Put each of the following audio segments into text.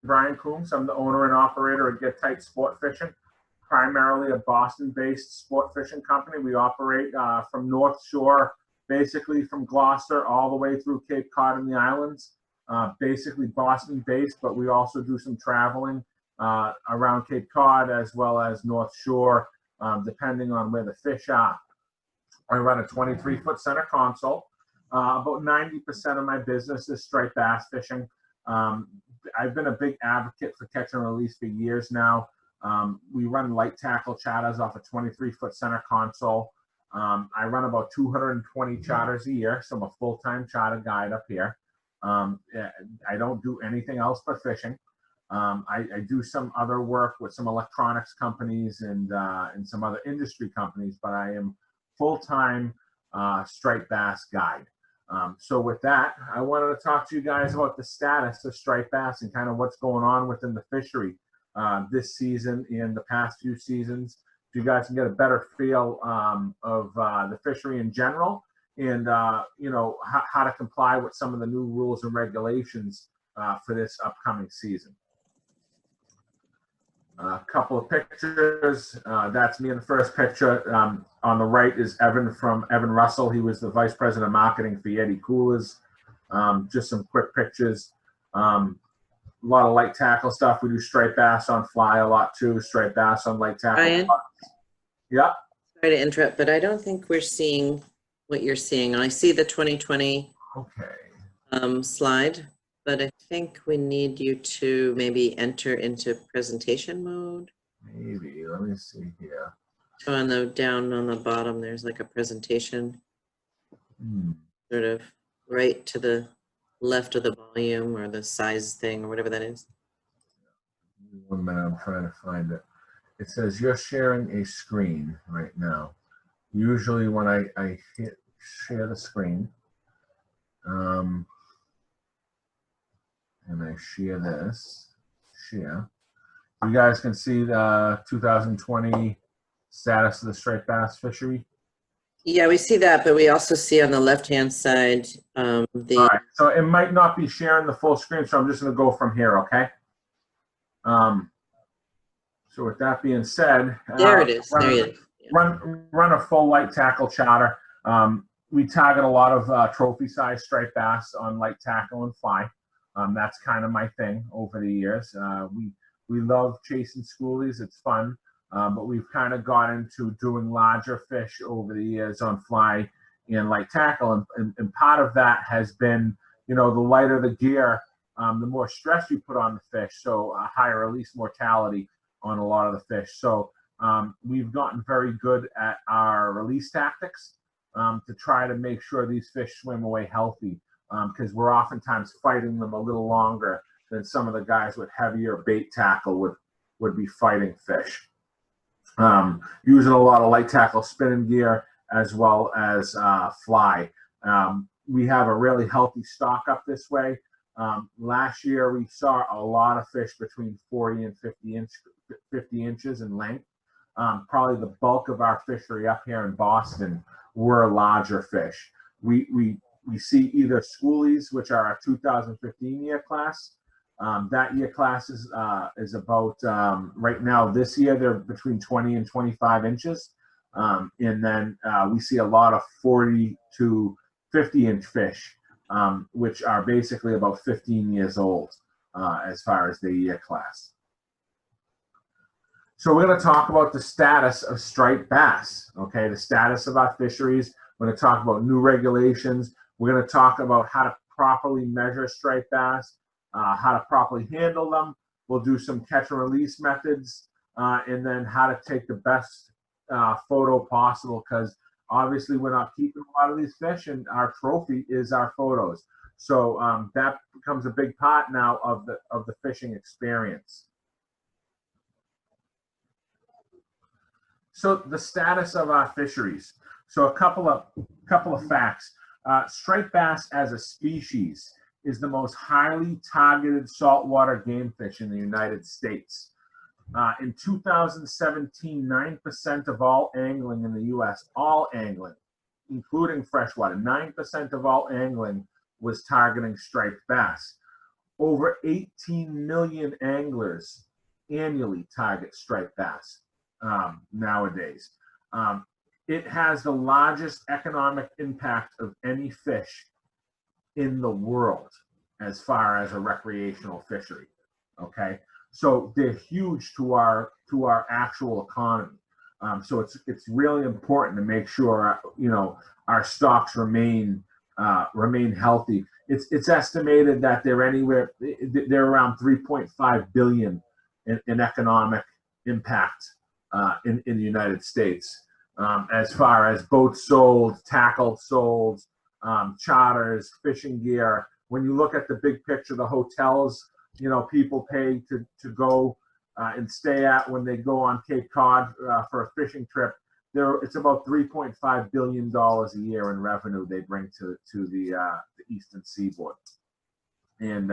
Brian Coombs. I'm the owner and operator of Get Tight Sport Fishing, primarily a Boston-based sport fishing company. We operate from North Shore, basically from Gloucester all the way through Cape Cod and the islands. Basically Boston-based, but we also do some traveling around Cape Cod as well as North Shore, depending on where the fish are. I run a 23-foot center console. About 90% of my business is striped bass fishing. I've been a big advocate for catch and release for years now. We run light tackle charters off a 23-foot center console. I run about 220 charters a year, so I'm a full-time charter guide up here. I don't do anything else but fishing. I do some other work with some electronics companies and some other industry companies, but I am full-time striped bass guide. So with that, I wanted to talk to you guys about the status of striped bass and kind of what's going on within the fishery this season and the past few seasons. So you guys can get a better feel of the fishery in general and, you know, how to comply with some of the new rules and regulations for this upcoming season. A couple of pictures. That's me in the first picture. On the right is Evan Russell. He was the Vice President of Marketing for Yeti Coolers. Just some quick pictures. A lot of light tackle stuff. We do striped bass on fly a lot too. Striped bass on light tackle. Ryan? Yeah. Sorry to interrupt, but I don't think we're seeing what you're seeing. I see the 2020 slide, but I think we need you to maybe enter into presentation mode. Maybe. Let me see here. So on the down on the bottom, there's like a presentation, sort of right to the left of the volume or the size thing or whatever that is. 1 minute, I'm trying to find it. It says you're sharing a screen right now. Usually when I hit share the screen, and I share this, share. You guys can see the 2020 status of the striped bass fishery. Yeah, we see that, but we also see on the left-hand side All right, so it might not be sharing the full screen, so I'm just going to go from here, okay? So with that being said, there it is. There it is. Yeah. Run a full light tackle charter. We target a lot of trophy-sized striped bass on light tackle and fly. That's kind of my thing over the years. We love chasing schoolies. It's fun. But we've kind of got into doing larger fish over the years on fly and light tackle. And part of that has been, you know, the lighter the gear, the more stress you put on the fish. So a higher release mortality on a lot of the fish. So we've gotten very good at our release tactics to try to make sure these fish swim away healthy, because we're oftentimes fighting them a little longer than some of the guys with heavier bait tackle would be fighting fish. Using a lot of light tackle spinning gear as well as fly. We have a really healthy stock up this way. Last year we saw a lot of fish between 40 and 50 inches in length. Probably the bulk of our fishery up here in Boston were larger fish. We see either schoolies, which are our 2015 year class. That year class is about, right now this year, they're between 20 and 25 inches. And then we see a lot of 40 to 50 inch fish, which are basically about 15 years old as far as the year class. So we're going to talk about the status of striped bass, okay? The status of our fisheries. We're going to talk about new regulations. We're going to talk about how to properly measure striped bass, how to properly handle them. We'll do some catch and release methods, and then how to take the best photo possible, because obviously we're not keeping a lot of these fish, and our trophy is our photos. So that becomes a big part now of the fishing experience. So the status of our fisheries. So a couple of facts. Striped bass as a species is the most highly targeted saltwater game fish in the United States. In 2017, 9% of all angling in the U.S., all angling, including freshwater, 9% of all angling was targeting striped bass. over 18 million anglers annually target striped bass nowadays. It has the largest economic impact of any fish in the world as far as a recreational fishery. Okay, so they're huge to our actual economy. So it's really important to make sure our stocks remain healthy. It's estimated that they're around 3.5 billion in economic impact in the United States, as far as boats sold, tackle sold, charters, fishing gear. When you look at the big picture, the hotels, people pay to go and stay at when they go on Cape Cod for a fishing trip. It's about $3.5 billion a year in revenue they bring to the eastern seaboard. And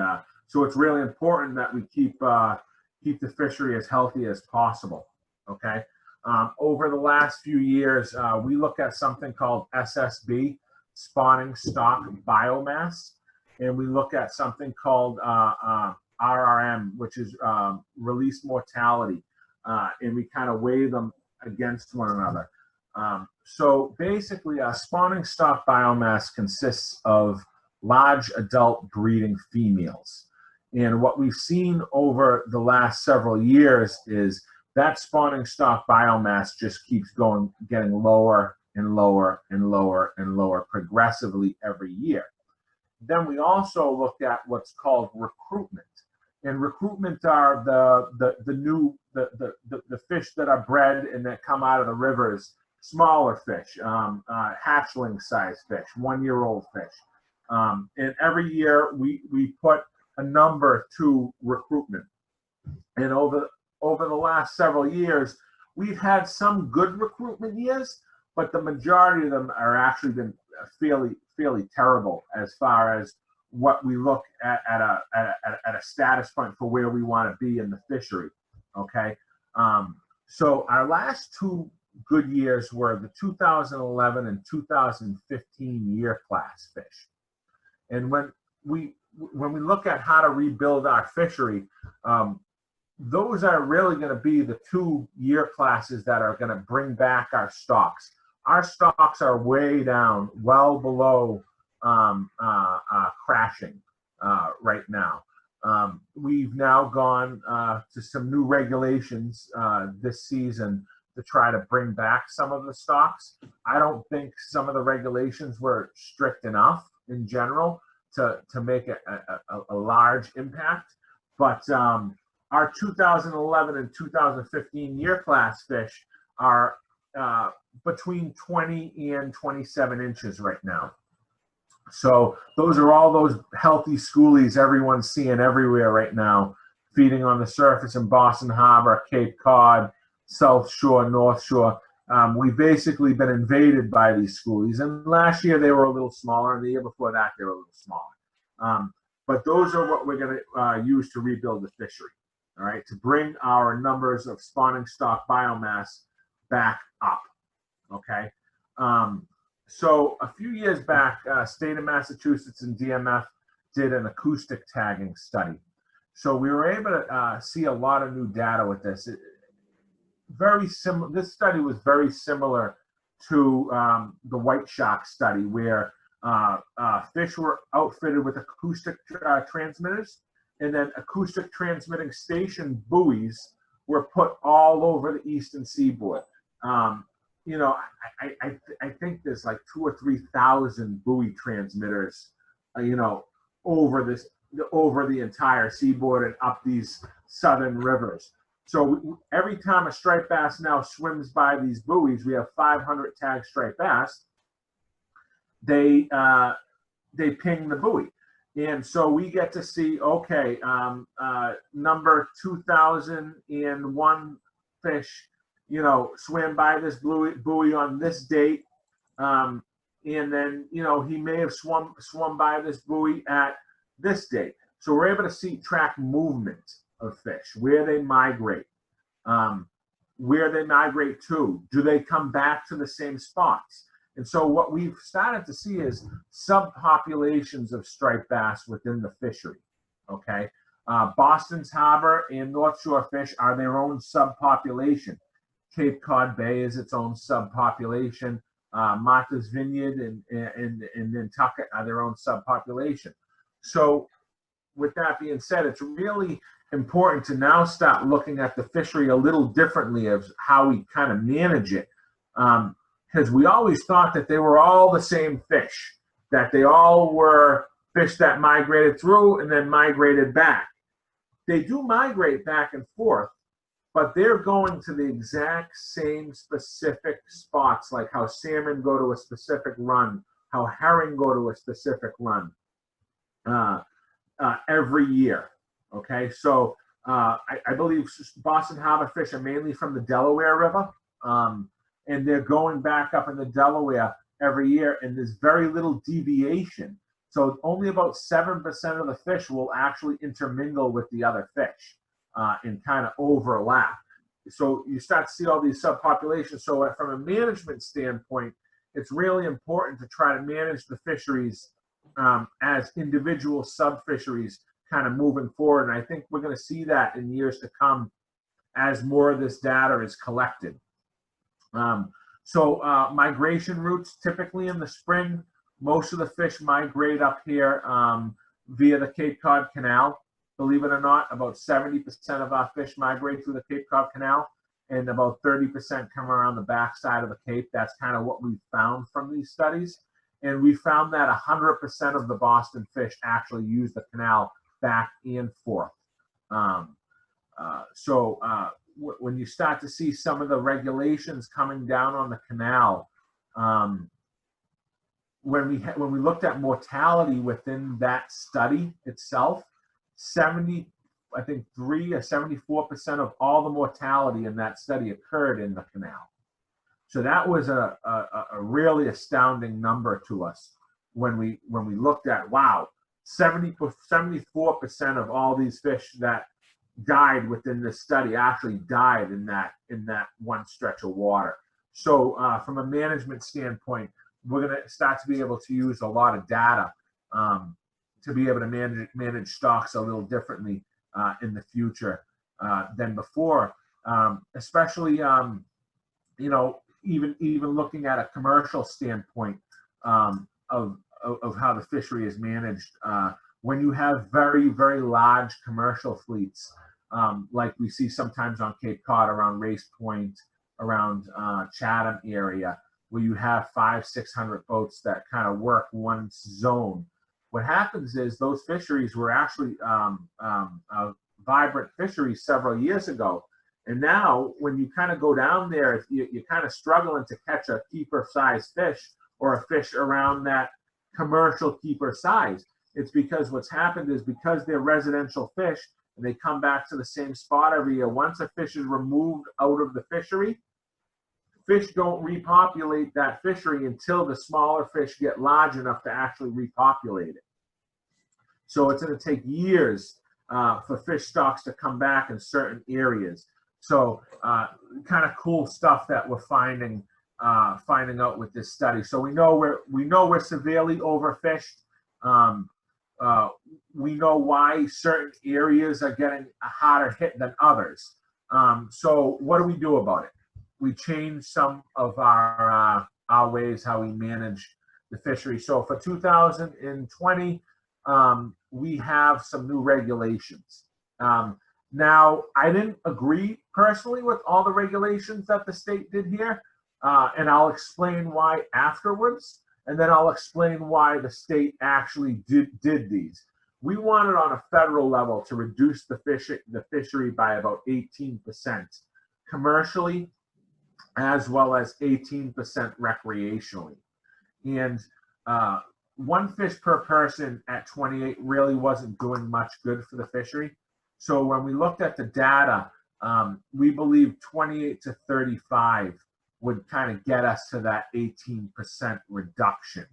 so it's really important that we keep the fishery as healthy as possible. Okay. Over the last few years, we look at something called SSB, spawning stock biomass, and we look at something called RRM, which is release mortality, and we kind of weigh them against one another. So basically, spawning stock biomass consists of large adult breeding females. And what we've seen over the last several years is that spawning stock biomass just keeps getting lower and lower and lower and lower progressively every year. Then we also looked at what's called recruitment. And recruitment are the fish that are bred and that come out of the rivers, smaller fish, hatchling size fish, 1-year-old fish. And every year we put a number to recruitment. And over the last several years, we've had some good recruitment years, but the majority of them are actually been fairly terrible as far as what we look at a status point for where we want to be in the fishery. Okay, so our last two good years were the 2011 and 2015 year class fish. And when we look at how to rebuild our fishery, those are really going to be the 2 year classes that are going to bring back our stocks. Our stocks are way down, well below crashing right now. We've now gone to some new regulations this season to try to bring back some of the stocks. I don't think some of the regulations were strict enough in general to make a large impact, but our 2011 and 2015 year class fish are between 20 and 27 inches right now. So those are all those healthy schoolies everyone's seeing everywhere right now, feeding on the surface in Boston Harbor, Cape Cod, South Shore, North Shore. We've basically been invaded by these schoolies. And last year they were a little smaller, and the year before that they were a little smaller. But those are what we're going to use to rebuild the fishery, all right, to bring our numbers of spawning stock biomass back up, okay? So a few years back, state of Massachusetts and DMF did an acoustic tagging study. So we were able to see a lot of new data with this. This study was very similar to the white shark study, where fish were outfitted with acoustic transmitters, and then acoustic transmitting station buoys were put all over the eastern seaboard. You know, I think there's like 2,000 or 3,000 buoy transmitters, you know, over the entire seaboard and up these southern rivers. So every time a striped bass now swims by these buoys, we have 500 tagged striped bass. They ping the buoy, and so we get to see, okay, number 2001 fish, you know, swam by this buoy on this date, and then, you know, he may have swum by this buoy at this date. So we're able to track movement of fish, where they migrate to. Do they come back to the same spots? And so what we've started to see is subpopulations of striped bass within the fishery. okay? Boston's Harbor and North Shore fish are their own subpopulation. Cape Cod Bay is its own subpopulation. Martha's Vineyard and Nantucket are their own subpopulation. So with that being said, it's really important to now start looking at the fishery a little differently of how we kind of manage it. Because we always thought that they were all the same fish, that they all were fish that migrated through and then migrated back. They do migrate back and forth, but they're going to the exact same specific spots, like how salmon go to a specific run, how herring go to a specific run every year. Okay, so I believe Boston Harbor fish are mainly from the Delaware River, and they're going back up in the Delaware every year, and there's very little deviation. So only about 7% of the fish will actually intermingle with the other fish and kind of overlap. So you start to see all these subpopulations. So from a management standpoint, it's really important to try to manage the fisheries as individual sub-fisheries kind of moving forward. And I think we're going to see that in years to come as more of this data is collected. Migration routes, typically in the spring, most of the fish migrate up here via the Cape Cod Canal. Believe it or not, about 70% of our fish migrate through the Cape Cod Canal, and about 30% come around the backside of the Cape. That's kind of what we found from these studies. And we found that 100% of the Boston fish actually use the canal back and forth. When you start to see some of the regulations coming down on the canal, when we looked at mortality within that study itself, 73 or 74% of all the mortality in that study occurred in the canal. So that was a really astounding number to us when we looked at, wow, 74% of all these fish that died within this study actually died in that one stretch of water. So from a management standpoint, we're going to start to be able to use a lot of data to be able to manage stocks a little differently in the future than before, especially even looking at a commercial standpoint of how the fishery is managed. When you have very, very large commercial fleets, like we see sometimes on Cape Cod, around Race Point, around Chatham area, where you have 500-600 boats that kind of work one zone. What happens is those fisheries were actually vibrant fisheries several years ago. And now when you kind of go down there, you're kind of struggling to catch a keeper size fish or a fish around that commercial keeper size. It's because what's happened is because they're residential fish and they come back to the same spot every year, once a fish is removed out of the fishery, fish don't repopulate that fishery until the smaller fish get large enough to actually repopulate it. So it's going to take years for fish stocks to come back in certain areas. So kind of cool stuff that we're finding out with this study. So we know we're severely overfished. We know why certain areas are getting a harder hit than others. So what do we do about it? We change some of our ways how we manage the fishery. So for 2020, we have some new regulations. Now, I didn't agree personally with all the regulations that the state did here, and I'll explain why afterwards, and then I'll explain why the state actually did these. We wanted on a federal level to reduce the fishery by about 18% commercially, as well as 18% recreationally. And one fish per person at 28 really wasn't doing much good for the fishery. So when we looked at the data, we believe 28 to 35 would kind of get us to that 18% reduction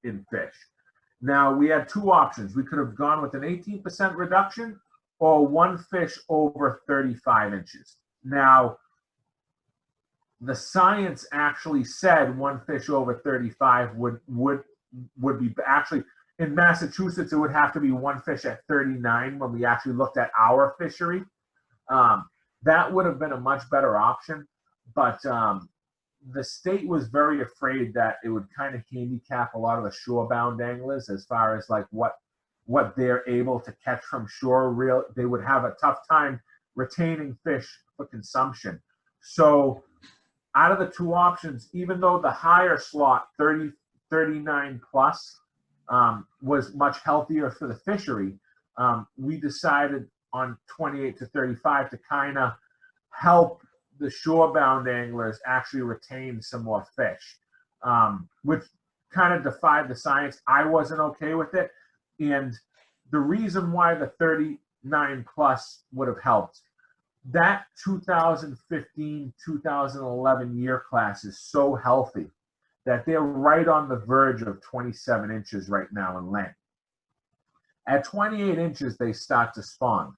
in fish. Now, we had two options. We could have gone with an 18% reduction or one fish over 35 inches. Now, the science actually said one fish over 35 would be actually, in Massachusetts, it would have to be one fish at 39 when we actually looked at our fishery. That would have been a much better option, but the state was very afraid that it would kind of handicap a lot of the shore-bound anglers as far as like what they're able to catch from shore. They would have a tough time retaining fish for consumption. So out of the two options, even though the higher slot 39 plus was much healthier for the fishery, we decided on 28 to 35 to kind of help the shore-bound anglers actually retain some more fish, which kind of defied the science. I wasn't okay with it. And the reason why the 39 plus would have helped, that 2015, 2011 year class is so healthy that they're right on the verge of 27 inches right now in length. At 28 inches, they start to spawn.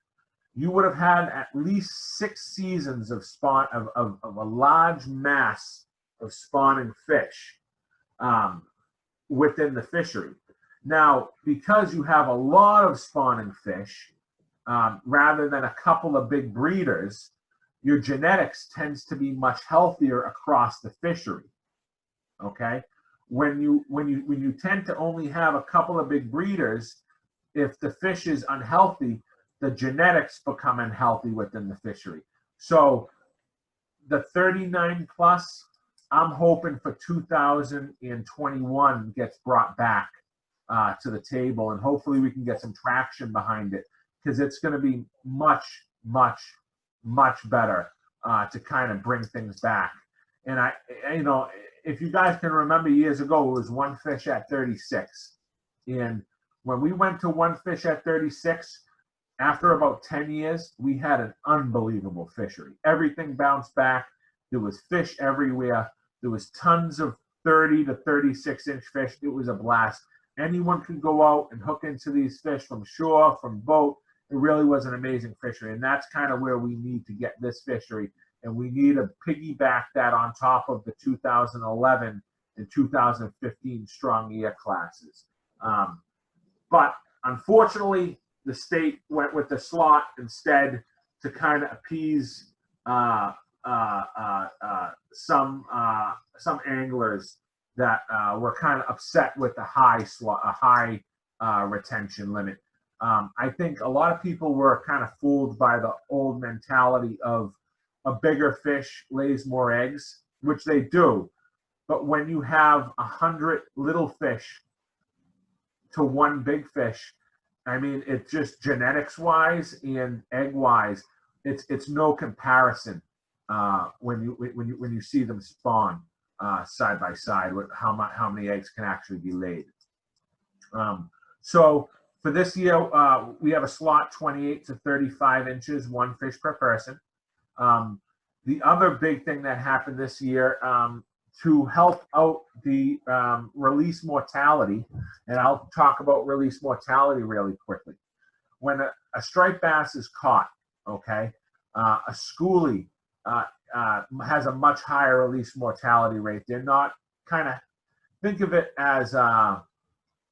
You would have had at least 6 seasons of spawn of a large mass of spawning fish within the fishery. Now, because you have a lot of spawning fish, rather than a couple of big breeders, your genetics tends to be much healthier across the fishery. Okay, when you tend to only have a couple of big breeders, if the fish is unhealthy, the genetics become unhealthy within the fishery. So the 39 plus, I'm hoping for 2021 gets brought back to the table, and hopefully we can get some traction behind it, because it's going to be much, much, much better to kind of bring things back. And if you guys can remember years ago, it was one fish at 36. And when we went to one fish at 36, after about 10 years, we had an unbelievable fishery. Everything bounced back. There was fish everywhere. There was tons of 30 to 36 inch fish. It was a blast. Anyone could go out and hook into these fish from shore, from boat. It really was an amazing fishery. And that's kind of where we need to get this fishery. And we need to piggyback that on top of the 2011 and 2015 strong year classes. But unfortunately, the state went with the slot instead to kind of appease some anglers that were kind of upset with the high retention limit. I think a lot of people were kind of fooled by the old mentality of a bigger fish lays more eggs, which they do. But when you have 100 little fish to one big fish, I mean, it's just genetics wise and egg wise, it's no comparison when you see them spawn side by side with how many eggs can actually be laid. So for this year, we have a slot 28 to 35 inches, one fish per person. The other big thing that happened this year, to help out the release mortality, and I'll talk about release mortality really quickly. When a striped bass is caught, okay, a schoolie has a much higher release mortality rate. They're not kind of, think of it as I'm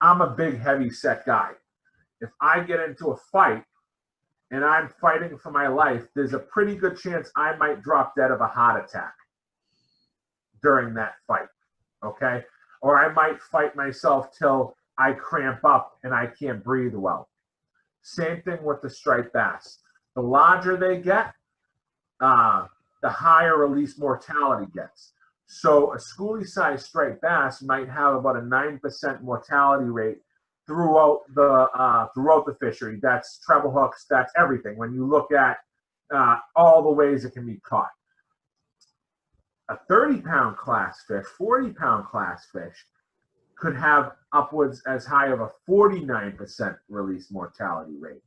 a big heavy set guy. If I get into a fight and I'm fighting for my life, there's a pretty good chance I might drop dead of a heart attack during that fight, okay? Or I might fight myself till I cramp up and I can't breathe well. Same thing with the striped bass. The larger they get, the higher release mortality gets. So a schoolie-sized striped bass might have about a 9% mortality rate throughout the fishery. That's treble hooks, that's everything. When you look at all the ways it can be caught. A 30-pound class fish, 40-pound class fish could have upwards as high of a 49% release mortality rate.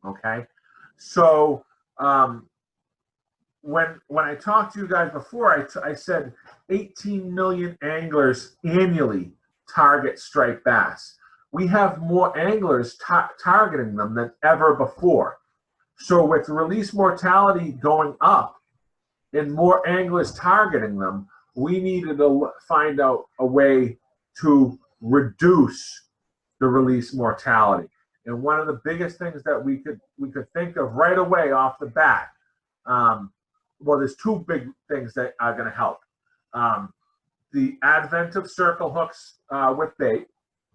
Okay, so when I talked to you guys before, I said 18 million anglers annually target striped bass. We have more anglers targeting them than ever before. So with release mortality going up and more anglers targeting them, we needed to find out a way to reduce the release mortality. And one of the biggest things that we could think of right away off the bat, well, there's two big things that are going to help. The advent of circle hooks with bait,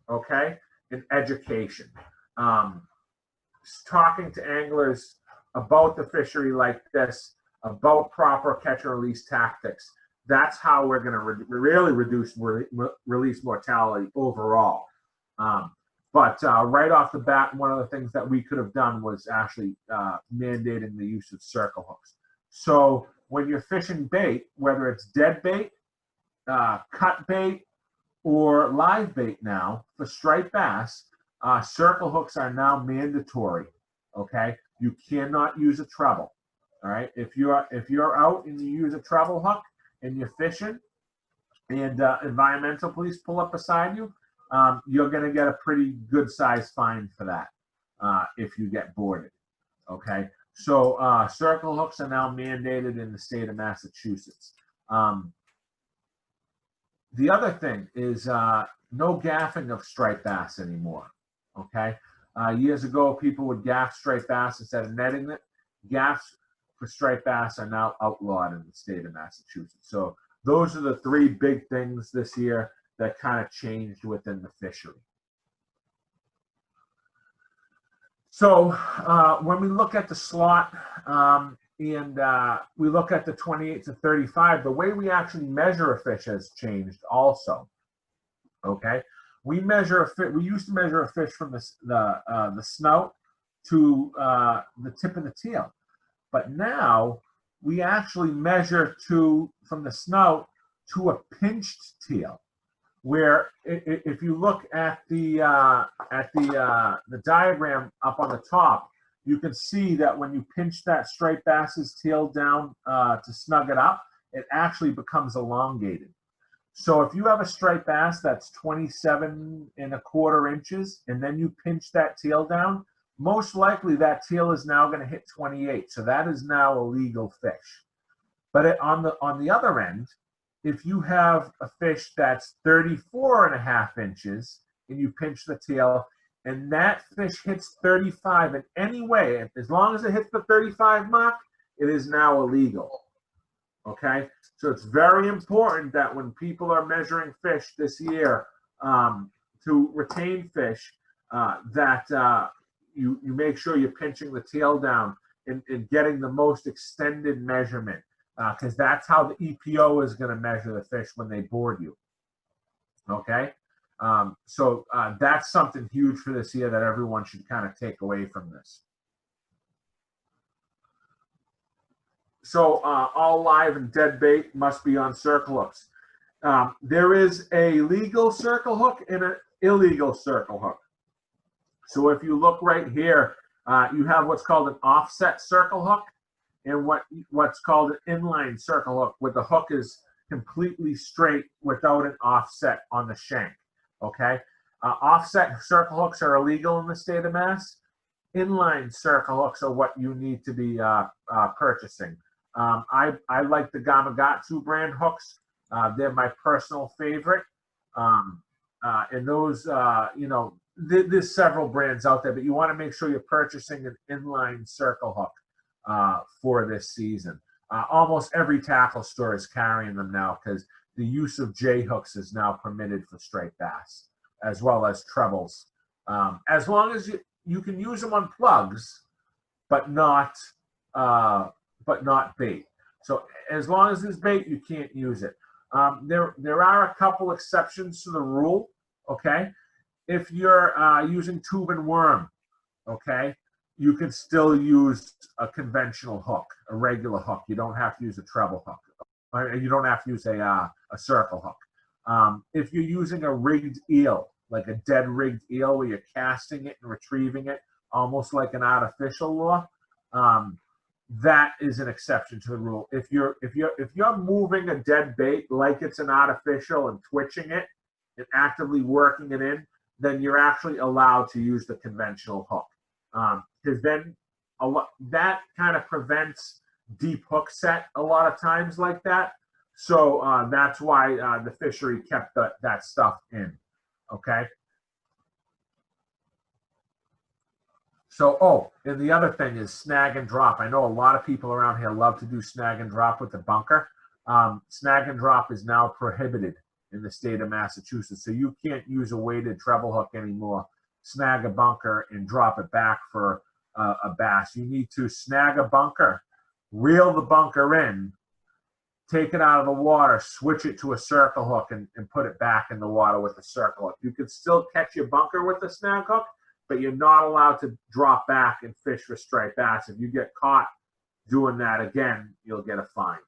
okay, and education. Talking to anglers about the fishery like this, about proper catch and release tactics. That's how we're going to really reduce release mortality overall. But right off the bat, one of the things that we could have done was actually mandating the use of circle hooks. So when you're fishing bait, whether it's dead bait, cut bait, or live bait now, for striped bass, circle hooks are now mandatory. Okay, you cannot use a treble. All right, if you're out and you use a treble hook and you're fishing, and environmental police pull up beside you, you're going to get a pretty good size fine for that if you get boarded. Okay, so circle hooks are now mandated in the state of Massachusetts. The other thing is no gaffing of striped bass anymore. Okay, years ago people would gaff striped bass instead of netting it. Gaffs for striped bass are now outlawed in the state of Massachusetts. So those are the three big things this year that kind of changed within the fishery. So when we look at the slot and we look at the 28 to 35, the way we actually measure a fish has changed also. Okay, we measure a fish. We used to measure a fish from the snout to the tip of the tail, but now we actually measure from the snout to a pinched tail. Where if you look at the diagram up on the top, you can see that when you pinch that striped bass's tail down to snug it up, it actually becomes elongated. So if you have a striped bass that's 27¼ inches, and then you pinch that tail down, most likely that tail is now going to hit 28. So that is now a legal fish. But on the other end, if you have a fish that's 34½ inches and you pinch the tail and that fish hits 35 in any way, as long as it hits the 35 mark, it is now illegal. Okay, so it's very important that when people are measuring fish this year to retain fish, that you make sure you're pinching the tail down and getting the most extended measurement. Because that's how the EPO is going to measure the fish when they board you. Okay, so that's something huge for this year that everyone should kind of take away from this. So all live and dead bait must be on circle hooks. There is a legal circle hook and an illegal circle hook. So if you look right here, you have what's called an offset circle hook, and what's called an inline circle hook, where the hook is completely straight without an offset on the shank. Okay, offset circle hooks are illegal in the state of Mass. Inline circle hooks are what you need to be purchasing. I like the Gamakatsu brand hooks. They're my personal favorite. And those, there's several brands out there, but you want to make sure you're purchasing an inline circle hook for this season. Almost every tackle store is carrying them now because the use of J hooks is now permitted for striped bass as well as trebles. As long as you can use them on plugs, but not bait. So as long as it's bait, you can't use it. There are a couple exceptions to the rule. Okay, if you're using tube and worm, okay, you can still use a conventional hook, a regular hook. You don't have to use a treble hook. Or you don't have to use a circle hook. If you're using a rigged eel, like a dead rigged eel where you're casting it and retrieving it, almost like an artificial lure, that is an exception to the rule. If you're moving a dead bait like it's an artificial and twitching it and actively working it in, then you're actually allowed to use the conventional hook. Because then that kind of prevents deep hook set a lot of times like that. So that's why the fishery kept that stuff in. Okay. So, oh, and the other thing is snag and drop. I know a lot of people around here love to do snag and drop with the bunker. Snag and drop is now prohibited in the state of Massachusetts. So you can't use a weighted treble hook anymore, snag a bunker and drop it back for a bass. You need to snag a bunker, reel the bunker in, take it out of the water, switch it to a circle hook and put it back in the water with a circle hook. You can still catch your bunker with the snag hook, but you're not allowed to drop back and fish for striped bass. If you get caught doing that again, you'll get a fine.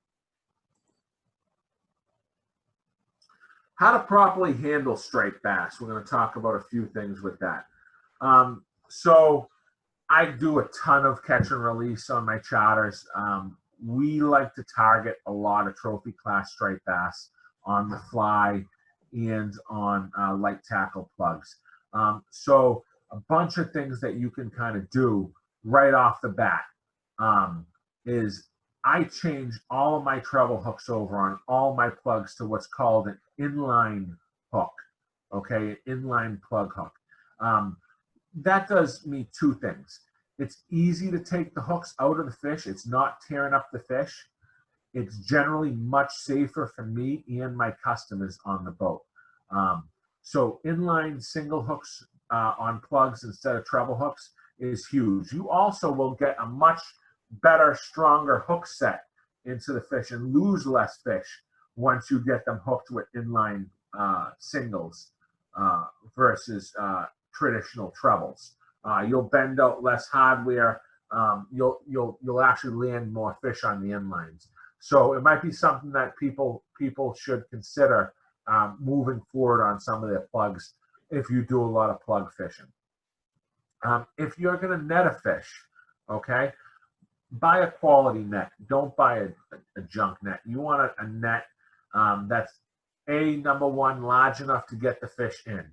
How to properly handle striped bass. We're going to talk about a few things with that. So I do a ton of catch and release on my charters. We like to target a lot of trophy class striped bass on the fly and on light tackle plugs. So a bunch of things that you can kind of do right off the bat is I change all of my treble hooks over on all my plugs to what's called an inline hook, okay, an inline plug hook. That does me two things. It's easy to take the hooks out of the fish. It's not tearing up the fish. It's generally much safer for me and my customers on the boat. So inline single hooks on plugs instead of treble hooks is huge. You also will get a much better, stronger hook set into the fish and lose less fish once you get them hooked with inline singles versus traditional trebles. You'll bend out less hardware. You'll actually land more fish on the inlines. So it might be something that people should consider moving forward on some of their plugs if you do a lot of plug fishing. If you're going to net a fish, okay, buy a quality net. Don't buy a junk net. You want a net that's number one, large enough to get the fish in.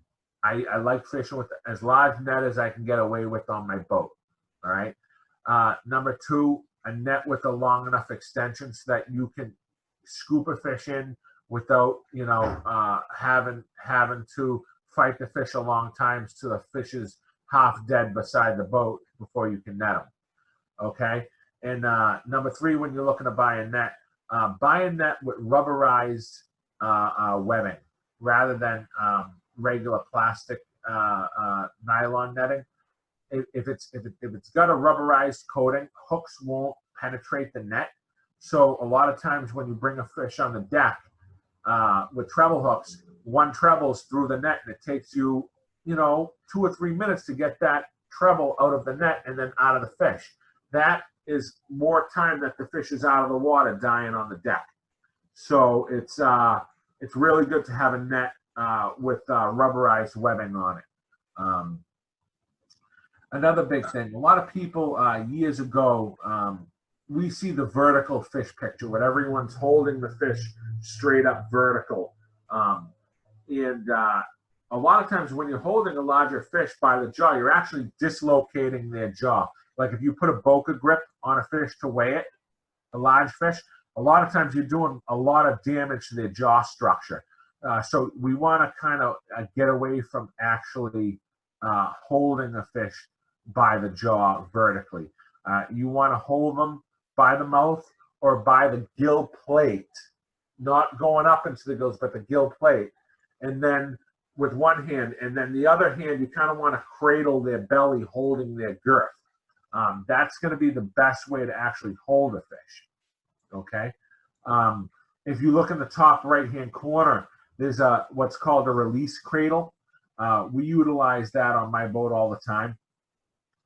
I like fishing with as large net as I can get away with on my boat. All right. Number two, a net with a long enough extension so that you can scoop a fish in without, having to fight the fish a long time so the fish is half dead beside the boat before you can net them. Okay. And number three, when you're looking to buy a net with rubberized webbing rather than regular plastic nylon netting. If it's got a rubberized coating, hooks won't penetrate the net. So a lot of times when you bring a fish on the deck with treble hooks, one treble's through the net and it takes you, 2 or 3 minutes to get that treble out of the net and then out of the fish. That is more time that the fish is out of the water dying on the deck. So it's really good to have a net with rubberized webbing on it. Another big thing, a lot of people years ago, we see the vertical fish picture where everyone's holding the fish straight up vertical. And a lot of times when you're holding a larger fish by the jaw, you're actually dislocating their jaw. Like if you put a boca grip on a fish to weigh it, a large fish, a lot of times you're doing a lot of damage to their jaw structure. So we want to kind of get away from actually holding a fish by the jaw vertically. You want to hold them by the mouth or by the gill plate, not going up into the gills, but the gill plate. And then with one hand, and then the other hand, you kind of want to cradle their belly holding their girth. That's going to be the best way to actually hold a fish. Okay. If you look in the top right-hand corner, there's what's called a release cradle. We utilize that on my boat all the time.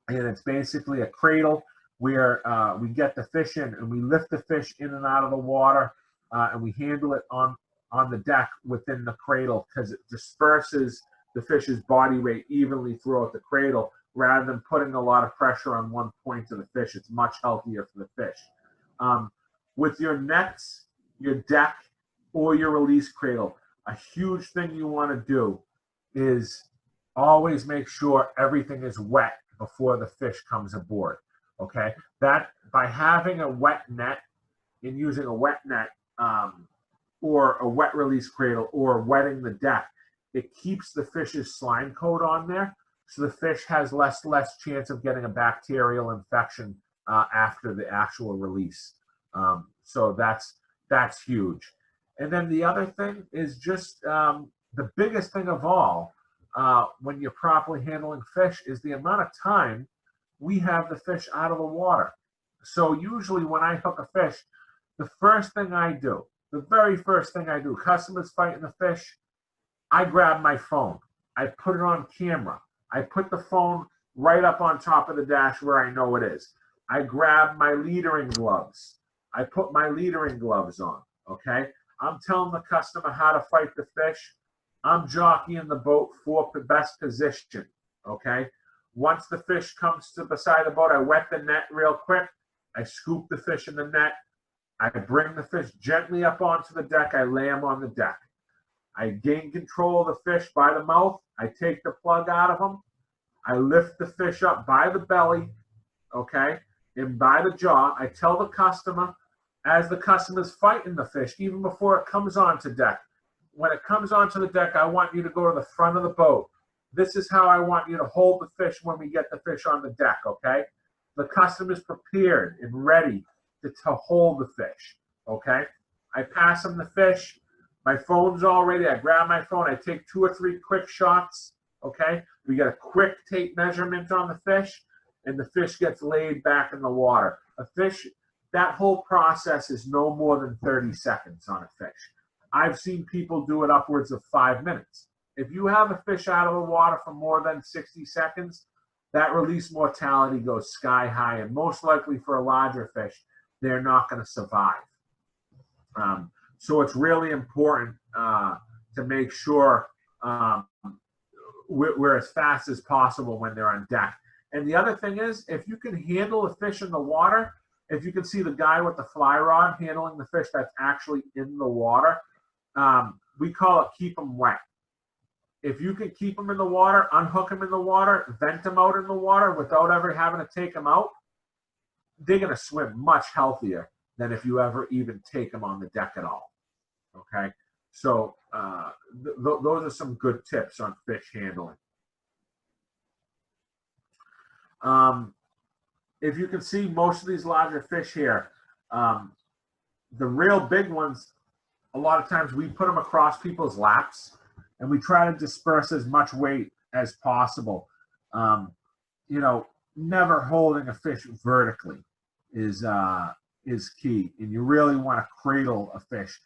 And it's basically a cradle where we get the fish in and we lift the fish in and out of the water and we handle it on the deck within the cradle because it disperses the fish's body weight evenly throughout the cradle rather than putting a lot of pressure on one point of the fish. It's much healthier for the fish. With your nets, your deck, or your release cradle, a huge thing you want to do is always make sure everything is wet before the fish comes aboard. Okay, that by having a wet net and using a wet net or a wet release cradle or wetting the deck, it keeps the fish's slime coat on there. so the fish has less chance of getting a bacterial infection after the actual release. So that's huge. And then the other thing is just the biggest thing of all, when you're properly handling fish, is the amount of time we have the fish out of the water. So usually when I hook a fish, the first thing I do, the very first thing I do, customers fighting the fish, I grab my phone. I put it on camera. I put the phone right up on top of the dash where I know it is. I grab my leadering gloves. I put my leadering gloves on, okay? I'm telling the customer how to fight the fish. I'm jockeying the boat for the best position, okay? Once the fish comes to beside the boat, I wet the net real quick. I scoop the fish in the net. I bring the fish gently up onto the deck. I lay them on the deck. I gain control of the fish by the mouth. I take the plug out of them. I lift the fish up by the belly, okay, and by the jaw. I tell the customer, as the customer's fighting the fish, even before it comes onto deck, when it comes onto the deck, I want you to go to the front of the boat. This is how I want you to hold the fish when we get the fish on the deck, okay? The customer's prepared and ready to hold the fish, okay? I pass them the fish. My phone's all ready. I grab my phone. I take 2 or 3 quick shots, okay? We get a quick tape measurement on the fish, and the fish gets laid back in the water. A fish, that whole process is no more than 30 seconds on a fish. I've seen people do it upwards of 5 minutes. If you have a fish out of the water for more than 60 seconds, that release mortality goes sky high, and most likely for a larger fish, they're not going to survive. So it's really important to make sure we're as fast as possible when they're on deck. And the other thing is, if you can handle a fish in the water, if you can see the guy with the fly rod handling the fish that's actually in the water, we call it keep them wet. If you can keep them in the water, unhook them in the water, vent them out in the water without ever having to take them out, they're going to swim much healthier than if you ever even take them on the deck at all. Okay, so those are some good tips on fish handling. If you can see most of these larger fish here, the real big ones, a lot of times we put them across people's laps and we try to disperse as much weight as possible. You know, never holding a fish vertically is key, and you really want to cradle a fish.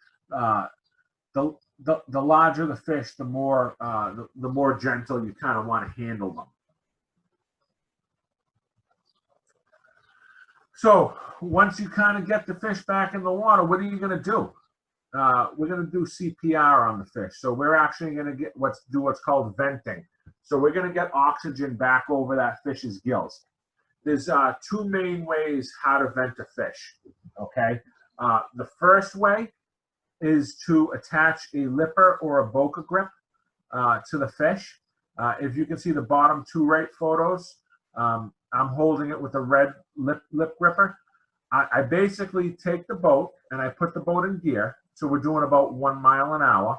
The larger the fish, the more gentle you kind of want to handle them. So once you kind of get the fish back in the water, what are you going to do? We're going to do CPR on the fish. So we're actually going to get what's called venting. So we're going to get oxygen back over that fish's gills. There's 2 main ways how to vent a fish. Okay, the first way is to attach a lipper or a boca grip to the fish. If you can see the bottom 2 right photos, I'm holding it with a red lip gripper. I basically take the boat and I put the boat in gear. So we're doing about 1 mile an hour.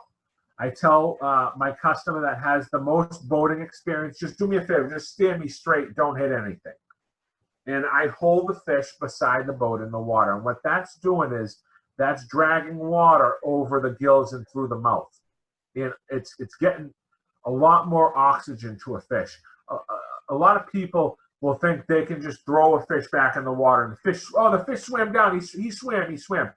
I tell my customer that has the most boating experience, just do me a favor, just steer me straight, don't hit anything. And I hold the fish beside the boat in the water. And what that's doing is that's dragging water over the gills and through the mouth. And it's getting a lot more oxygen to a fish. A lot of people will think they can just throw a fish back in the water and the fish swam down, he swam.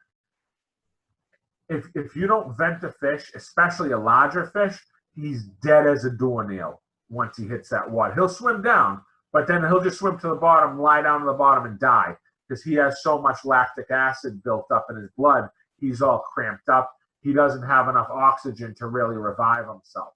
If you don't vent a fish, especially a larger fish, he's dead as a doornail once he hits that water. He'll swim down, but then he'll just swim to the bottom, lie down to the bottom and die because he has so much lactic acid built up in his blood. He's all cramped up. He doesn't have enough oxygen to really revive himself.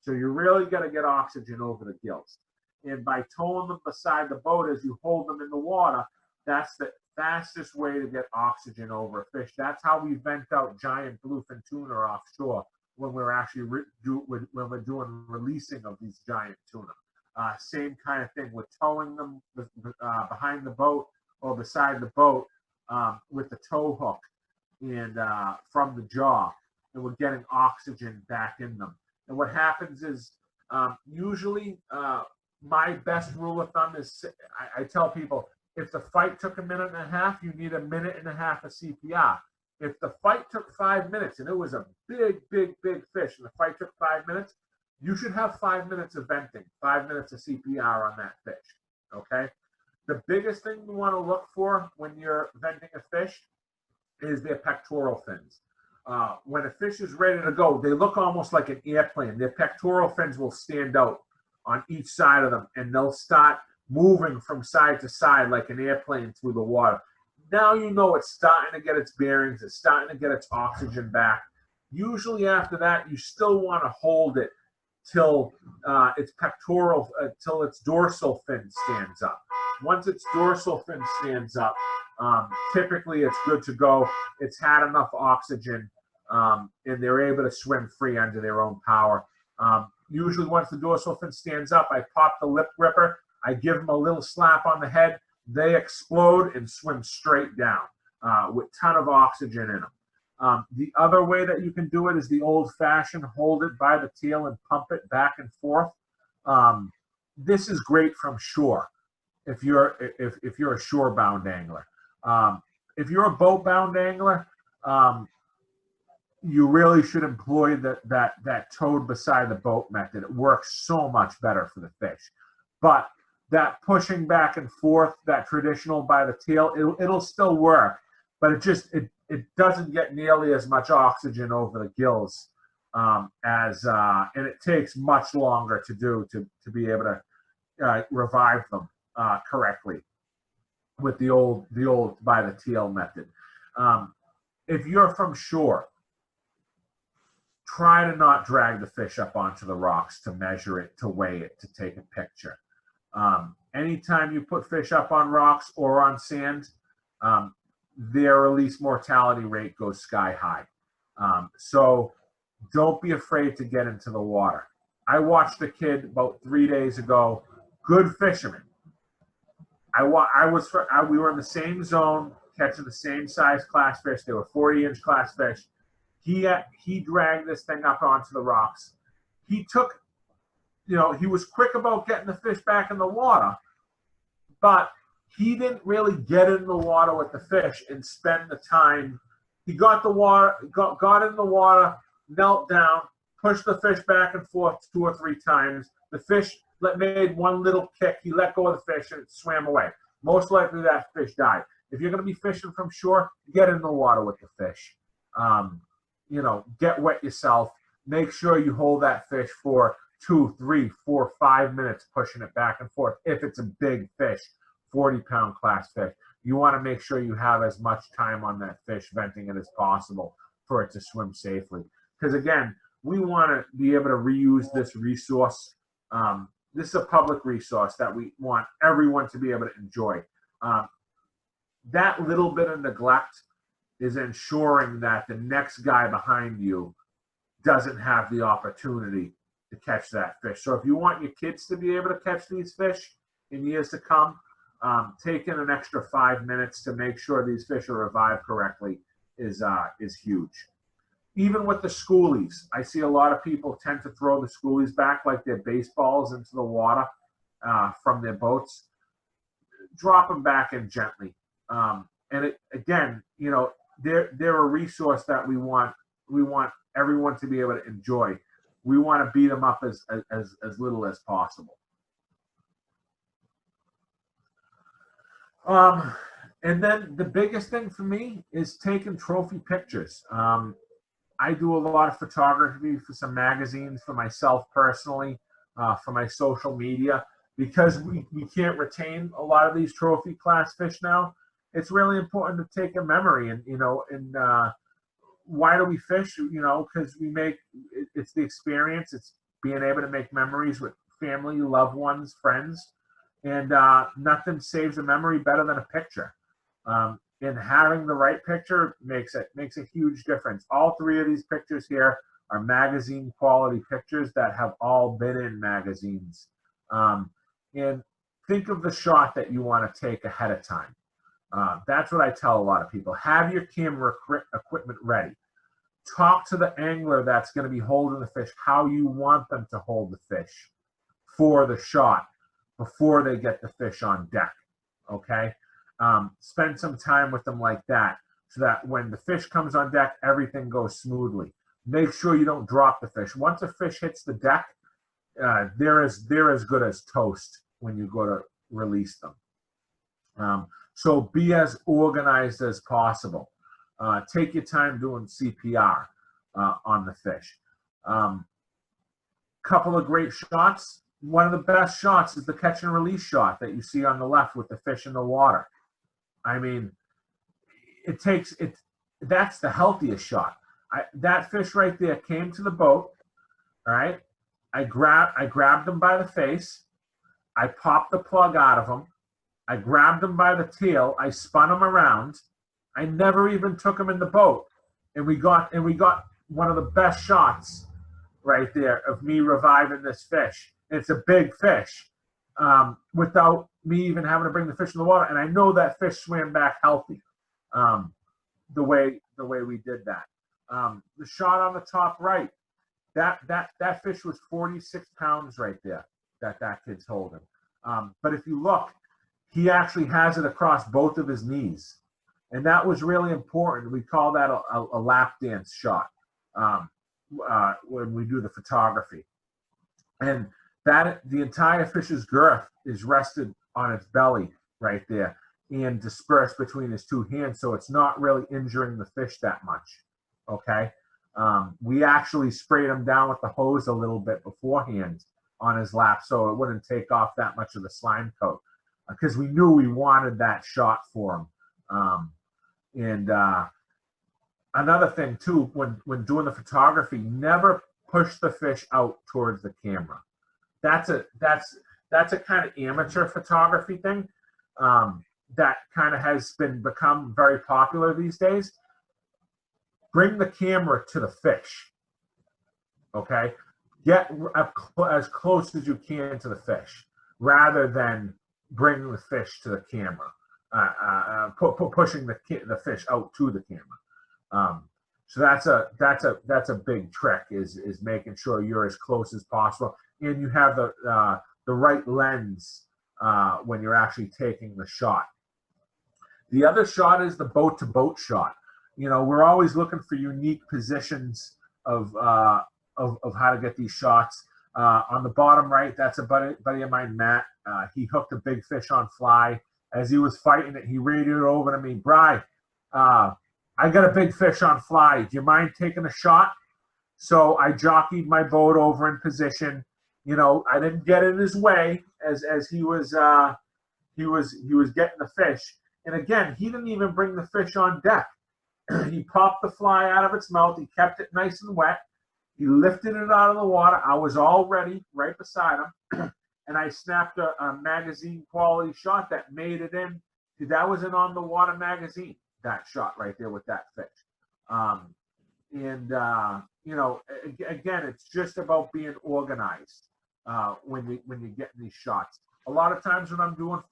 So you really got to get oxygen over the gills. And by towing them beside the boat as you hold them in the water, that's the fastest way to get oxygen over a fish. That's how we vent out giant bluefin tuna offshore when we're actually when we're doing releasing of these giant tuna. Same kind of thing. We're towing them behind the boat or beside the boat with the tow hook and from the jaw, and we're getting oxygen back in them. And what happens is usually my best rule of thumb is I tell people, if the fight took a minute and a half, you need a minute and a half of CPR. If the fight took 5 minutes and it was a big, big, big fish and the fight took 5 minutes, you should have 5 minutes of venting, 5 minutes of CPR on that fish, okay? The biggest thing you want to look for when you're venting a fish is their pectoral fins. When a fish is ready to go, they look almost like an airplane. Their pectoral fins will stand out on each side of them, and they'll start moving from side to side like an airplane through the water. Now you know it's starting to get its bearings, it's starting to get its oxygen back. Usually after that, you still want to hold it till its pectoral, till its dorsal fin stands up. Once its dorsal fin stands up, typically it's good to go. It's had enough oxygen, and they're able to swim free under their own power. Usually once the dorsal fin stands up, I pop the lip gripper, I give them a little slap on the head, they explode and swim straight down with a ton of oxygen in them. The other way that you can do it is the old-fashioned, hold it by the tail and pump it back and forth. This is great from shore if you're a shore-bound angler. If you're a boat-bound angler, you really should employ that towed beside the boat method. It works so much better for the fish. But that pushing back and forth, that traditional by the tail, it'll still work, but it doesn't get nearly as much oxygen over the gills and it takes much longer to do to be able to revive them correctly with the old by the tail method. If you're from shore, try to not drag the fish up onto the rocks to measure it, to weigh it, to take a picture. Anytime you put fish up on rocks or on sand, their release mortality rate goes sky high. So don't be afraid to get into the water. I watched a kid about 3 days ago, good fisherman. We were in the same zone, catching the same size class fish. They were 40-inch class fish. He dragged this thing up onto the rocks. He took, he was quick about getting the fish back in the water, but he didn't really get in the water with the fish and spend the time. He got in the water, knelt down, pushed the fish back and forth 2 or 3 times. The fish made one little kick. He let go of the fish and it swam away. Most likely that fish died. If you're going to be fishing from shore, get in the water with the fish. Get wet yourself. Make sure you hold that fish for 2, 3, 4, 5 minutes, pushing it back and forth. If it's a big fish, 40-pound class fish, you want to make sure you have as much time on that fish venting it as possible for it to swim safely. Because again, we want to be able to reuse this resource. This is a public resource that we want everyone to be able to enjoy. That little bit of neglect is ensuring that the next guy behind you doesn't have the opportunity to catch that fish. So if you want your kids to be able to catch these fish in years to come, taking an extra 5 minutes to make sure these fish are revived correctly is huge. Even with the schoolies, I see a lot of people tend to throw the schoolies back like they're baseballs into the water from their boats. Drop them back in gently. Again, they're a resource that we want everyone to be able to enjoy. We want to beat them up as little as possible. And then the biggest thing for me is taking trophy pictures. I do a lot of photography for some magazines, for myself personally, for my social media. Because we can't retain a lot of these trophy class fish now, it's really important to take a memory. And why do we fish? Because it's the experience. It's being able to make memories with family, loved ones, friends. And nothing saves a memory better than a picture. And having the right picture makes a huge difference. All 3 of these pictures here are magazine quality pictures that have all been in magazines. And think of the shot that you want to take ahead of time. That's what I tell a lot of people. Have your camera equipment ready. Talk to the angler that's going to be holding the fish, how you want them to hold the fish for the shot. before they get the fish on deck. Okay, spend some time with them like that, so that when the fish comes on deck, everything goes smoothly. Make sure you don't drop the fish. Once a fish hits the deck, they're as good as toast when you go to release them. So be as organized as possible. Take your time doing CPR on the fish. Couple of great shots. One of the best shots is the catch and release shot that you see on the left with the fish in the water. I mean, that's the healthiest shot. That fish right there came to the boat. All right. I grabbed him by the face. I popped the plug out of him. I grabbed him by the tail. I spun him around. I never even took him in the boat. And we got one of the best shots right there of me reviving this fish. It's a big fish, without me even having to bring the fish in the water. And I know that fish swam back healthy, the way we did that. The shot on the top right, that fish was 46 pounds right there that kid's holding. But if you look, he actually has it across both of his knees. And that was really important. We call that a lap dance shot when we do the photography. And the entire fish's girth is rested on its belly right there and dispersed between his two hands, so it's not really injuring the fish that much. Okay, we actually sprayed him down with the hose a little bit beforehand on his lap so it wouldn't take off that much of the slime coat, because we knew we wanted that shot for him. Another thing too, when doing the photography, never push the fish out towards the camera. That's a kind of amateur photography thing that kind of has become very popular these days. Bring the camera to the fish. Okay, get as close as you can to the fish, rather than bringing the fish to the camera, pushing the fish out to the camera. So that's a big trick, is making sure you're as close as possible, and you have the right lens when you're actually taking the shot. The other shot is the boat to boat shot. You know, we're always looking for unique positions of how to get these shots. On the bottom right, that's a buddy of mine, Matt. He hooked a big fish on fly. As he was fighting it, he radioed over to me, "Bri, I got a big fish on fly. Do you mind taking a shot?" So I jockeyed my boat over in position. You know, I didn't get in his way as he was getting the fish. And again, he didn't even bring the fish on deck. He popped the fly out of its mouth. He kept it nice and wet. He lifted it out of the water. I was all ready right beside him. And I snapped a magazine quality shot that made it in. That was an on the water magazine, that shot right there with that fish. You know, again, it's just about being organized when you get these shots. A lot of times when I'm doing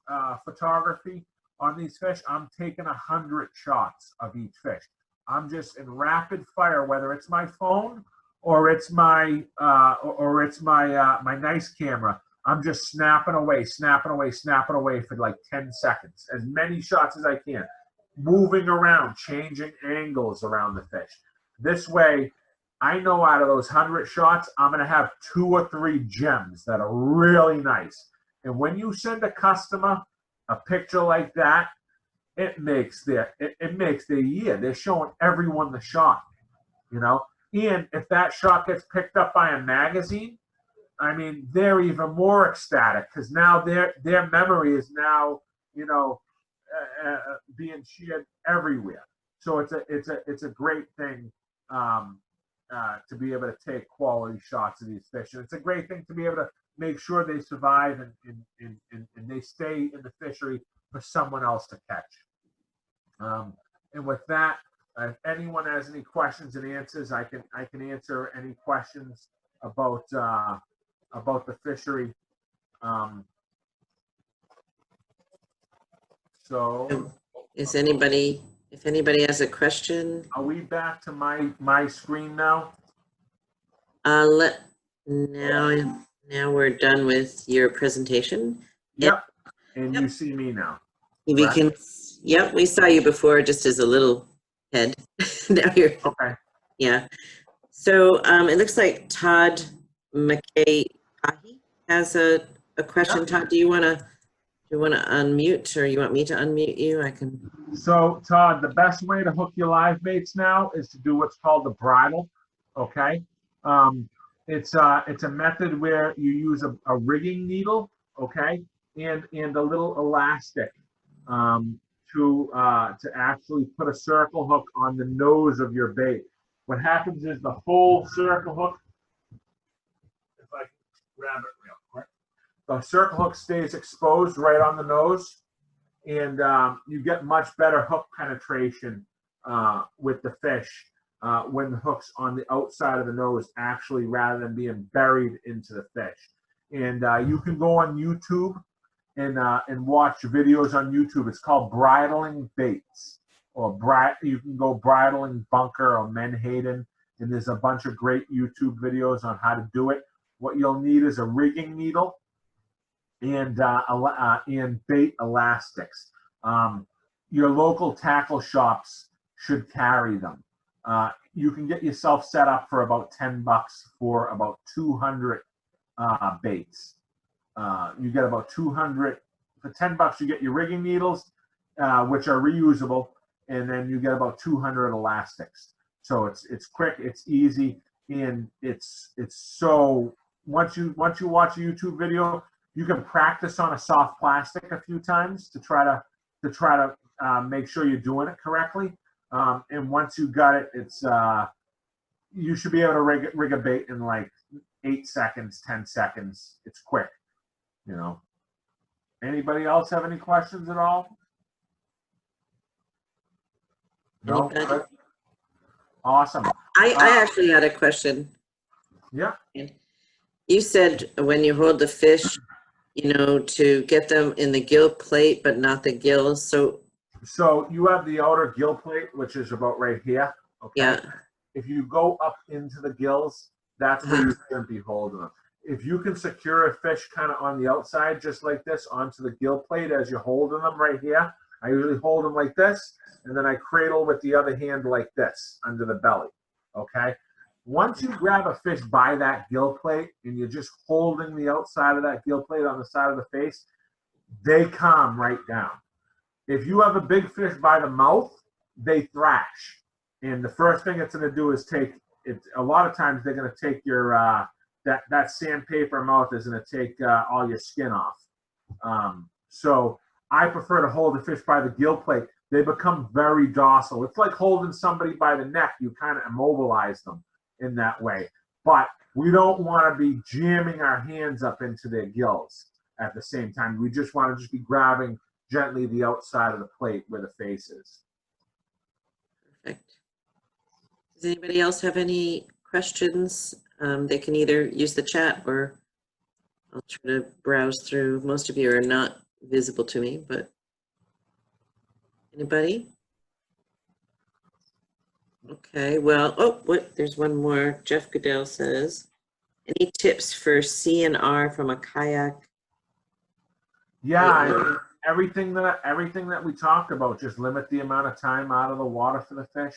photography on these fish, I'm taking 100 shots of each fish. I'm just in rapid fire, whether it's my phone or it's my my nice camera. I'm just snapping away for like 10 seconds, as many shots as I can, moving around, changing angles around the fish. This way, I know out of those 100 shots, I'm going to have 2 or 3 gems that are really nice. And when you send a customer a picture like that, it makes their year. They're showing everyone the shot, you know. And if that shot gets picked up by a magazine, I mean, they're even more ecstatic, because now their memory is now, you know, being shared everywhere. So it's a great thing to be able to take quality shots of these fish, and it's a great thing to be able to make sure they survive and they stay in the fishery for someone else to catch. And with that, if anyone has any questions and answers, I can answer any questions about the fishery. So, if anybody has a question, are we back to my screen now? Now we're done with your presentation. Yep. And you see me now. We Correct? can, yep, we saw you before just as a little head. Now you're, Okay. yeah. So it looks like Todd McKay has a question. Yep. Todd, do you want to unmute, or you want me to unmute you? I can. So, Todd, the best way to hook your live baits now is to do what's called the bridle. Okay. It's a method where you use a rigging needle, okay, and a little elastic to actually put a circle hook on the nose of your bait. What happens is the whole circle hook, if I can grab it real quick, the circle hook stays exposed right on the nose, and you get much better hook penetration with the fish when the hook's on the outside of the nose, actually, rather than being buried into the fish. And you can go on YouTube and watch videos on YouTube. It's called bridling baits, or you can go bridling bunker or menhaden, and there's a bunch of great YouTube videos on how to do it. What you'll need is a rigging needle and bait elastics. Your local tackle shops should carry them. You can get yourself set up for about $10 for about 200 baits. You get about 200 for $10. You get your rigging needles, which are reusable, and then you get about 200 elastics. So it's quick, it's easy, and it's so once you watch a YouTube video, you can practice on a soft plastic a few times to try to make sure you're doing it correctly. And once you got it, it's you should be able to rig a bait in like 8 seconds, 10 seconds. It's quick, you know. Anybody else have any questions at all? No? Good. Awesome. I actually had a question. Yeah. You said when you hold the fish, to get them in the gill plate, but not the gills. So you have the outer gill plate, which is about right here. Okay. Yeah. If you go up into the gills, that's where you're going to be holding them. If you can secure a fish kind of on the outside, just like this, onto the gill plate as you're holding them right here, I usually hold them like this, and then I cradle with the other hand like this under the belly. Okay. Once you grab a fish by that gill plate and you're just holding the outside of that gill plate on the side of the face, they calm right down. If you have a big fish by the mouth, they thrash. And the first thing it's going to do is take it. A lot of times they're going to take your that sandpaper mouth is going to take all your skin off. So I prefer to hold the fish by the gill plate. They become very docile. It's like holding somebody by the neck. You kind of immobilize them in that way. But we don't want to be jamming our hands up into their gills at the same time. We just want to be grabbing gently the outside of the plate where the face is. Perfect. Does anybody else have any questions? They can either use the chat, or I'll try to browse through. Most of you are not visible to me, but anybody? Okay, well, there's one more. Jeff Goodell says, any tips for CNR from a kayak? Yeah, everything that we talked about, just limit the amount of time out of the water for the fish.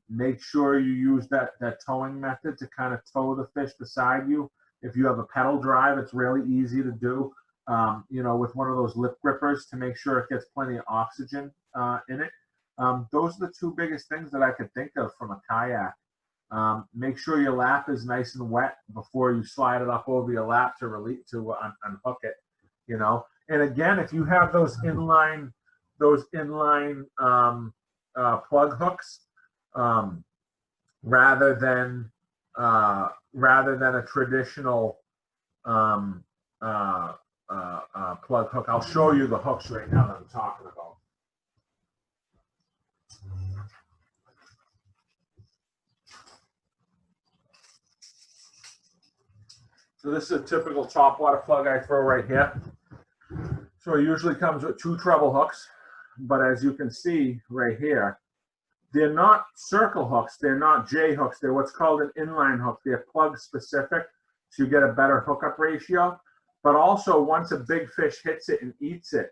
Make sure you use that towing method to kind of tow the fish beside you. If you have a pedal drive, it's really easy to do, with one of those lip grippers to make sure it gets plenty of oxygen in it. Those are the two biggest things that I could think of from a kayak. Make sure your lap is nice and wet before you slide it up over your lap to unhook it, And again, if you have those inline plug hooks, rather than a traditional plug hook. I'll show you the hooks right now that I'm talking about. So this is a typical topwater plug I throw right here. So it usually comes with 2 treble hooks, but as you can see right here, they're not circle hooks, they're not J hooks, they're what's called an inline hook. They're plug specific, so you get a better hookup ratio. but also once a big fish hits it and eats it,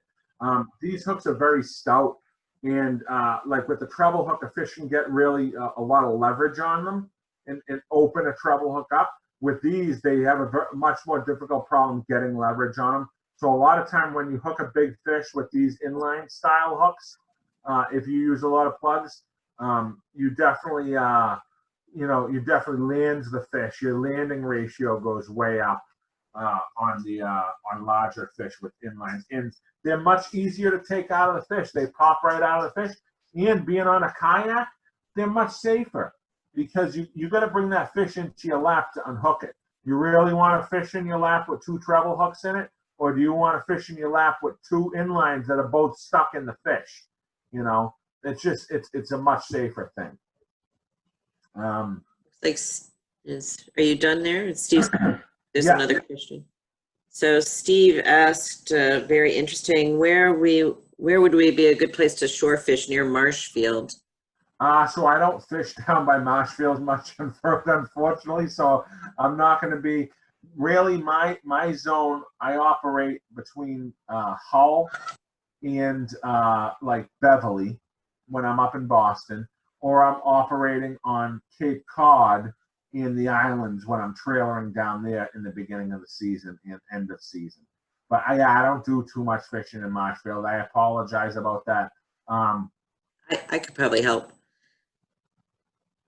these hooks are very stout. And like with the treble hook, a fish can get really a lot of leverage on them and open a treble hook up. With these, they have a much more difficult problem getting leverage on them. So a lot of time when you hook a big fish with these inline style hooks, if you use a lot of plugs, you definitely, you definitely lands the fish. Your landing ratio goes way up on larger fish with inlines. And they're much easier to take out of the fish. They pop right out of the fish. And being on a kayak, they're much safer because you got to bring that fish into your lap to unhook it. You really want to fish in your lap with 2 treble hooks in it, or do you want to fish in your lap with 2 inlines that are both stuck in the fish? You know, it's a much safer thing. Like, are you done there? Steve, there's Yeah. another question. So Steve asked, very interesting, where would we be a good place to shore fish near Marshfield? So I don't fish down by Marshfield much, unfortunately. So I'm not going to be really my zone. I operate between Hull and like Beverly when I'm up in Boston, or I'm operating on Cape Cod in the islands when I'm trailering down there in the beginning of the season and end of season. But I don't do too much fishing in Marshfield. I apologize about that. I could probably help.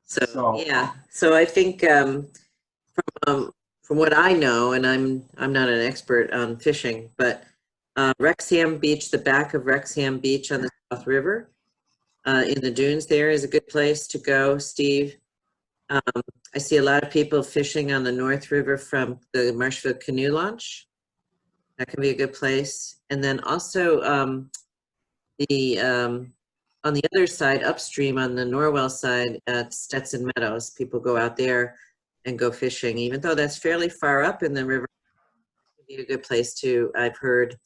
So yeah, so I think from what I know, and I'm not an expert on fishing, but Wrexham Beach, the back of Wrexham Beach on the South River, in the dunes there is a good place to go, Steve. I see a lot of people fishing on the North River from the Marshfield Canoe Launch. That can be a good place. And then also on the other side, upstream on the Norwell side at Stetson Meadows, people go out there and go fishing, even though that's fairly far up in the river. It would be a good place to, I've heard,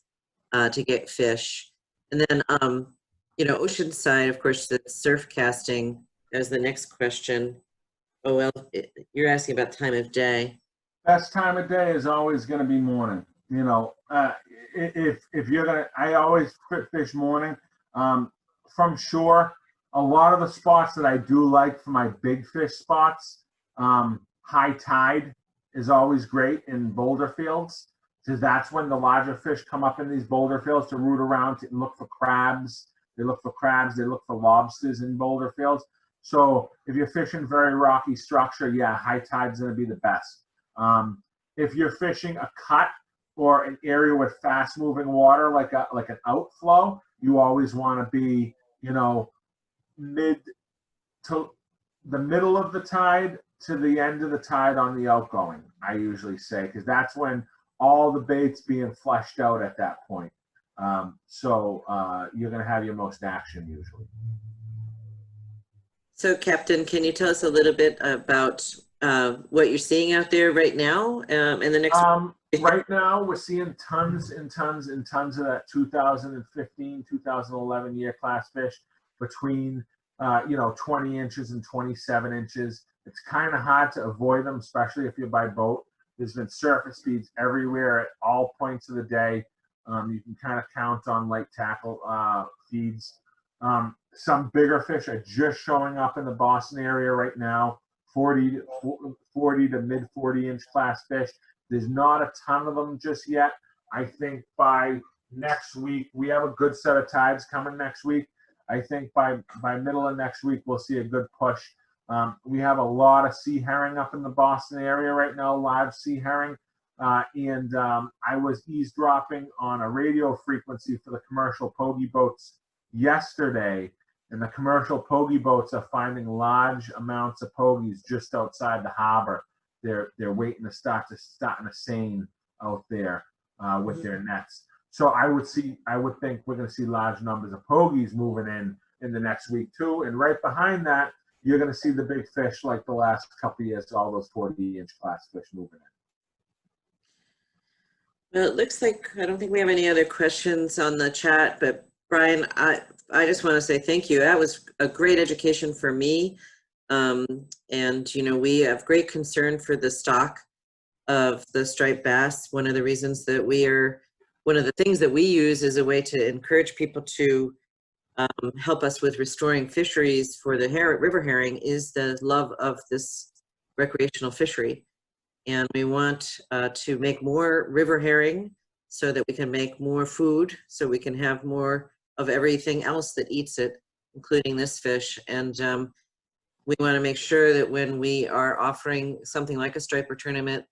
to get fish. And then, Oceanside, of course, the surf casting as the next question. Oh, well, you're asking about time of day. Best time of day is always going to be morning. You know, if you're going to, I always fish morning. From shore, a lot of the spots that I do like for my big fish spots, high tide is always great in boulder fields, because that's when the larger fish come up in these boulder fields to root around and look for crabs. They look for crabs, they look for lobsters in boulder fields. So if you're fishing very rocky structure, yeah, high tide's going to be the best. If you're fishing a cut or an area with fast moving water, like an outflow, you always want to be, mid to the middle of the tide to the end of the tide on the outgoing, I usually say, because that's when all the bait's being fleshed out at that point. So you're going to have your most action usually. So, Captain, can you tell us a little bit about what you're seeing out there right now in the next? Right now, we're seeing tons and tons and tons of that 2015, 2011 year class fish between 20 inches and 27 inches. It's kind of hard to avoid them, especially if you're by boat. There's been surface feeds everywhere at all points of the day. You can kind of count on light tackle feeds. Some bigger fish are just showing up in the Boston area right now, 40 to mid 40 inch class fish. There's not a ton of them just yet. I think by next week, we have a good set of tides coming next week. I think by middle of next week, we'll see a good push. We have a lot of sea herring up in the Boston area right now, live sea herring. And I was eavesdropping on a radio frequency for the commercial pogie boats yesterday, and the commercial pogie boats are finding large amounts of pogies just outside the harbor. They're waiting to start in a seine out there with their nets. So I would think we're going to see large numbers of pogies moving in the next week too. And right behind that, you're going to see the big fish like the last couple of years, all those 40-inch class fish moving in. Well, it looks like I don't think we have any other questions on the chat, but Brian, I just want to say thank you. That was a great education for me. And, we have great concern for the stock of the striped bass. One of the reasons that one of the things that we use as a way to encourage people to help us with restoring fisheries for the river herring is the love of this recreational fishery. And we want to make more river herring so that we can make more food, so we can have more of everything else that eats it, including this fish. And we want to make sure that when we are offering something like a striper tournament,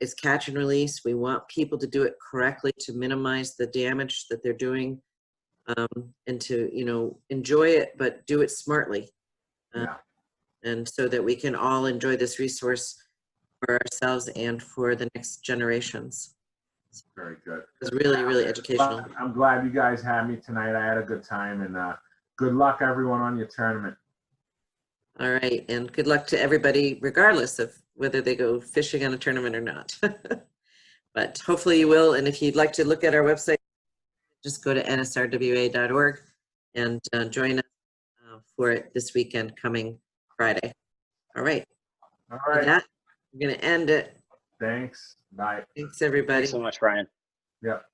it's catch and release. We want people to do it correctly to minimize the damage that they're doing, and to, you know, enjoy it, but do it smartly. Yeah. And so that we can all enjoy this resource for ourselves and for the next generations. Very good. It's really, really educational. Well, I'm glad you guys had me tonight. I had a good time, and good luck everyone on your tournament. All right, and good luck to everybody, regardless of whether they go fishing on a tournament or not. But hopefully you will, and if you'd like to look at our website, just go to nsrwa.org and join us for it this weekend, coming Friday. All right. All With right. that, we're going to end it. Thanks. Bye. Thanks, everybody. Thanks so much, Brian. Yep.